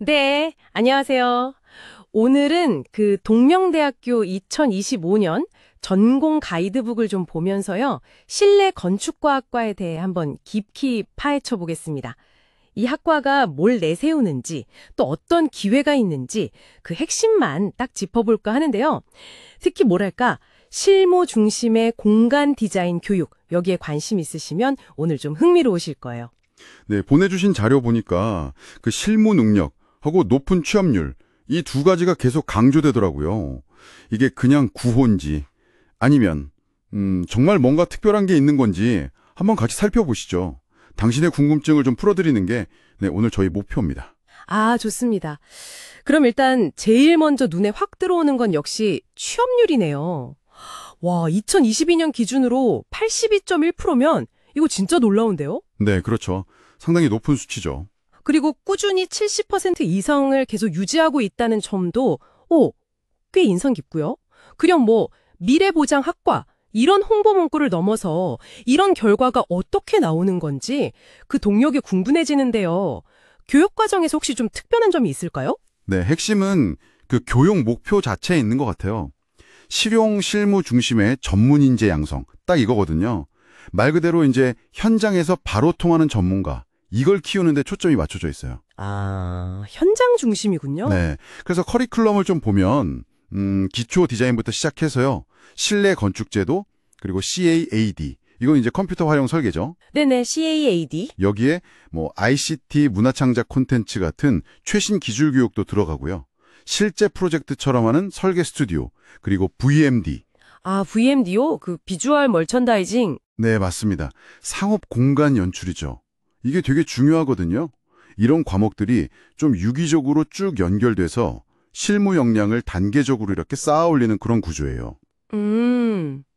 네, 안녕하세요. 오늘은 그 동명대학교 2025년 전공 가이드북을 좀 보면서요. 실내 건축과학과에 대해 한번 깊이 파헤쳐 보겠습니다. 이 학과가 뭘 내세우는지, 또 어떤 기회가 있는지 그 핵심만 딱 짚어볼까 하는데요. 특히 뭐랄까, 실무 중심의 공간 디자인 교육, 여기에 관심 있으시면 오늘 좀 흥미로우실 거예요. 네, 보내주신 자료 보니까 그 실무 능력하고 높은 취업률 이 두 가지가 계속 강조되더라고요. 이게 그냥 구호인지 아니면 정말 뭔가 특별한 게 있는 건지 한번 같이 살펴보시죠. 당신의 궁금증을 좀 풀어드리는 게 네, 오늘 저희 목표입니다. 아, 좋습니다. 그럼 일단 제일 먼저 눈에 확 들어오는 건 역시 취업률이네요. 와, 2022년 기준으로 82.1%면 이거 진짜 놀라운데요? 네, 그렇죠. 상당히 높은 수치죠. 그리고 꾸준히 70% 이상을 계속 유지하고 있다는 점도 꽤 인상 깊고요. 그럼 미래보장학과 이런 홍보 문구를 넘어서 이런 결과가 어떻게 나오는 건지 그 동력이 궁금해지는데요. 교육 과정에서 혹시 좀 특별한 점이 있을까요? 네, 핵심은 그 교육 목표 자체에 있는 것 같아요. 실용 실무 중심의 전문 인재 양성. 딱 이거거든요. 말 그대로 이제 현장에서 바로 통하는 전문가. 이걸 키우는 데 초점이 맞춰져 있어요. 아, 현장 중심이군요. 네. 그래서 커리큘럼을 좀 보면 기초 디자인부터 시작해서요. 실내 건축제도 그리고 CAAD. 이건 이제 컴퓨터 활용 설계죠. 네네, CAAD. 여기에 ICT 문화창작 콘텐츠 같은 최신 기술 교육도 들어가고요. 실제 프로젝트처럼 하는 설계 스튜디오, 그리고 VMD. 아, VMD요? 그 비주얼 멀천다이징. 네, 맞습니다. 상업 공간 연출이죠. 이게 되게 중요하거든요. 이런 과목들이 좀 유기적으로 쭉 연결돼서 실무 역량을 단계적으로 이렇게 쌓아 올리는 그런 구조예요.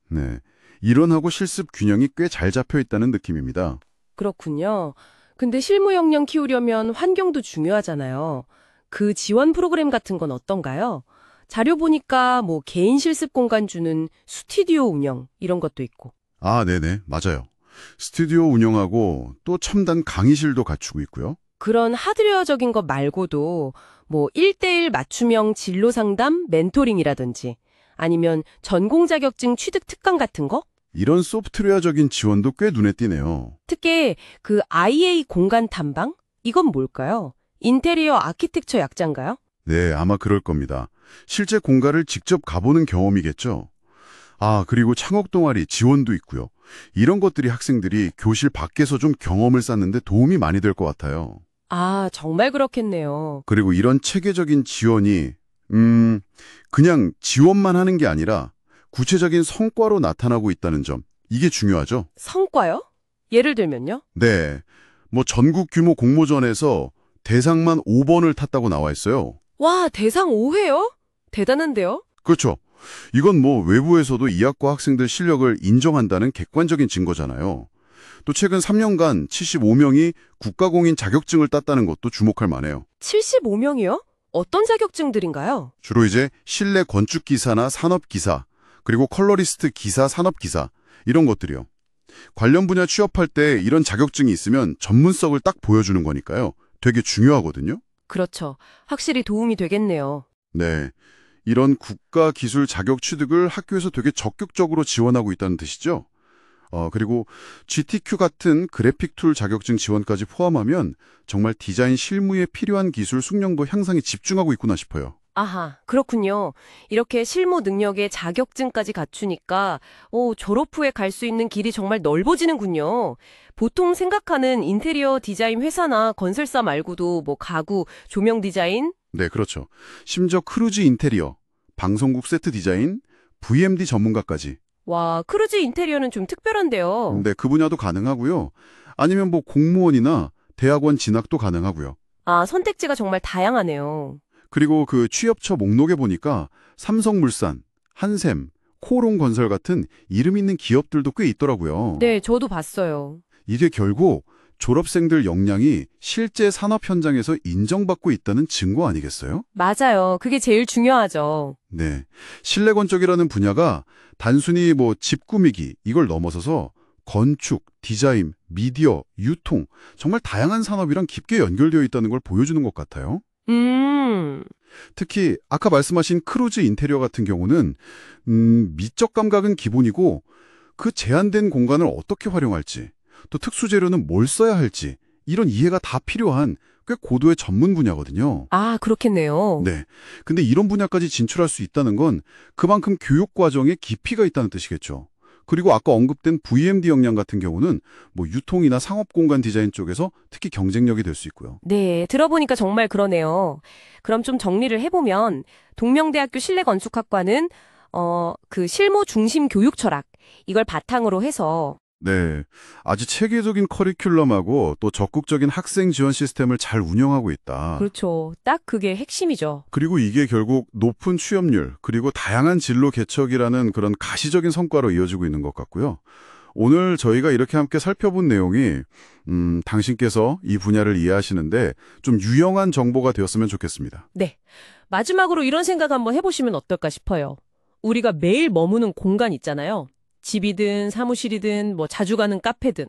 네. 이론하고 실습 균형이 꽤 잘 잡혀 있다는 느낌입니다. 그렇군요. 근데 실무 역량 키우려면 환경도 중요하잖아요. 그 지원 프로그램 같은 건 어떤가요? 자료 보니까 개인 실습 공간 주는 스튜디오 운영 이런 것도 있고. 아, 네네. 맞아요. 스튜디오 운영하고 또 첨단 강의실도 갖추고 있고요. 그런 하드웨어적인 것 말고도 1대1 맞춤형 진로 상담, 멘토링이라든지 아니면 전공 자격증 취득 특강 같은 거? 이런 소프트웨어적인 지원도 꽤 눈에 띄네요. 특히 그 IA 공간 탐방? 이건 뭘까요? 인테리어 아키텍처 약자인가요? 네, 아마 그럴 겁니다. 실제 공간을 직접 가보는 경험이겠죠. 아, 그리고 창업 동아리 지원도 있고요. 이런 것들이 학생들이 교실 밖에서 좀 경험을 쌓는데 도움이 많이 될 것 같아요. 아, 정말 그렇겠네요. 그리고 이런 체계적인 지원이 그냥 지원만 하는 게 아니라 구체적인 성과로 나타나고 있다는 점, 이게 중요하죠. 성과요? 예를 들면요? 네, 전국 규모 공모전에서 대상만 5번을 탔다고 나와 있어요. 와, 대상 5회요? 대단한데요? 그렇죠. 이건 외부에서도 이 학과 학생들 실력을 인정한다는 객관적인 증거잖아요. 또 최근 3년간 75명이 국가공인 자격증을 땄다는 것도 주목할 만해요. 75명이요? 어떤 자격증들인가요? 주로 이제 실내 건축기사나 산업기사, 그리고 컬러리스트 기사, 산업기사 이런 것들이요. 관련 분야 취업할 때 이런 자격증이 있으면 전문성을 딱 보여주는 거니까요. 되게 중요하거든요. 그렇죠. 확실히 도움이 되겠네요. 네. 이런 국가 기술 자격 취득을 학교에서 되게 적극적으로 지원하고 있다는 뜻이죠. 그리고 GTQ 같은 그래픽 툴 자격증 지원까지 포함하면 정말 디자인 실무에 필요한 기술 숙련도 향상에 집중하고 있구나 싶어요. 아하, 그렇군요. 이렇게 실무 능력의 자격증까지 갖추니까 졸업 후에 갈 수 있는 길이 정말 넓어지는군요. 보통 생각하는 인테리어 디자인 회사나 건설사 말고도 가구, 조명 디자인? 네, 그렇죠. 심지어 크루즈 인테리어, 방송국 세트 디자인, VMD 전문가까지. 와, 크루즈 인테리어는 좀 특별한데요. 네, 그 분야도 가능하고요. 아니면 공무원이나 대학원 진학도 가능하고요. 아, 선택지가 정말 다양하네요. 그리고 그 취업처 목록에 보니까 삼성물산, 한샘, 코롱건설 같은 이름 있는 기업들도 꽤 있더라고요. 네, 저도 봤어요. 이게 결국 졸업생들 역량이 실제 산업 현장에서 인정받고 있다는 증거 아니겠어요? 맞아요. 그게 제일 중요하죠. 네. 실내 건축이라는 분야가 단순히 집 꾸미기 이걸 넘어서서 건축, 디자인, 미디어, 유통 정말 다양한 산업이랑 깊게 연결되어 있다는 걸 보여주는 것 같아요. 특히 아까 말씀하신 크루즈 인테리어 같은 경우는 미적 감각은 기본이고 그 제한된 공간을 어떻게 활용할지, 또 특수 재료는 뭘 써야 할지 이런 이해가 다 필요한 꽤 고도의 전문 분야거든요. 아, 그렇겠네요. 네. 근데 이런 분야까지 진출할 수 있다는 건 그만큼 교육 과정에 깊이가 있다는 뜻이겠죠. 그리고 아까 언급된 VMD 역량 같은 경우는 뭐 유통이나 상업 공간 디자인 쪽에서 특히 경쟁력이 될 수 있고요. 네, 들어보니까 정말 그러네요. 그럼 좀 정리를 해보면 동명대학교 실내건축학과는 그 실무 중심 교육 철학 이걸 바탕으로 해서 네. 아주 체계적인 커리큘럼하고 또 적극적인 학생 지원 시스템을 잘 운영하고 있다. 그렇죠. 딱 그게 핵심이죠. 그리고 이게 결국 높은 취업률, 그리고 다양한 진로 개척이라는 그런 가시적인 성과로 이어지고 있는 것 같고요. 오늘 저희가 이렇게 함께 살펴본 내용이 당신께서 이 분야를 이해하시는데 좀 유용한 정보가 되었으면 좋겠습니다. 네. 마지막으로 이런 생각 한번 해보시면 어떨까 싶어요. 우리가 매일 머무는 공간 있잖아요. 집이든 사무실이든 뭐 자주 가는 카페든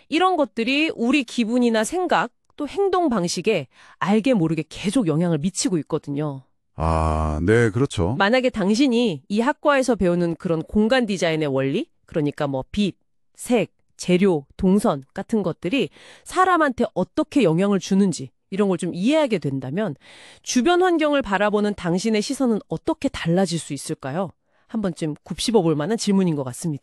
이런 것들이 우리 기분이나 생각 또 행동 방식에 알게 모르게 계속 영향을 미치고 있거든요. 아, 네, 그렇죠. 만약에 당신이 이 학과에서 배우는 그런 공간 디자인의 원리, 그러니까 뭐 빛, 색, 재료, 동선 같은 것들이 사람한테 어떻게 영향을 주는지 이런 걸 좀 이해하게 된다면 주변 환경을 바라보는 당신의 시선은 어떻게 달라질 수 있을까요? 한 번쯤 굽씹어 볼 만한 질문인 것 같습니다.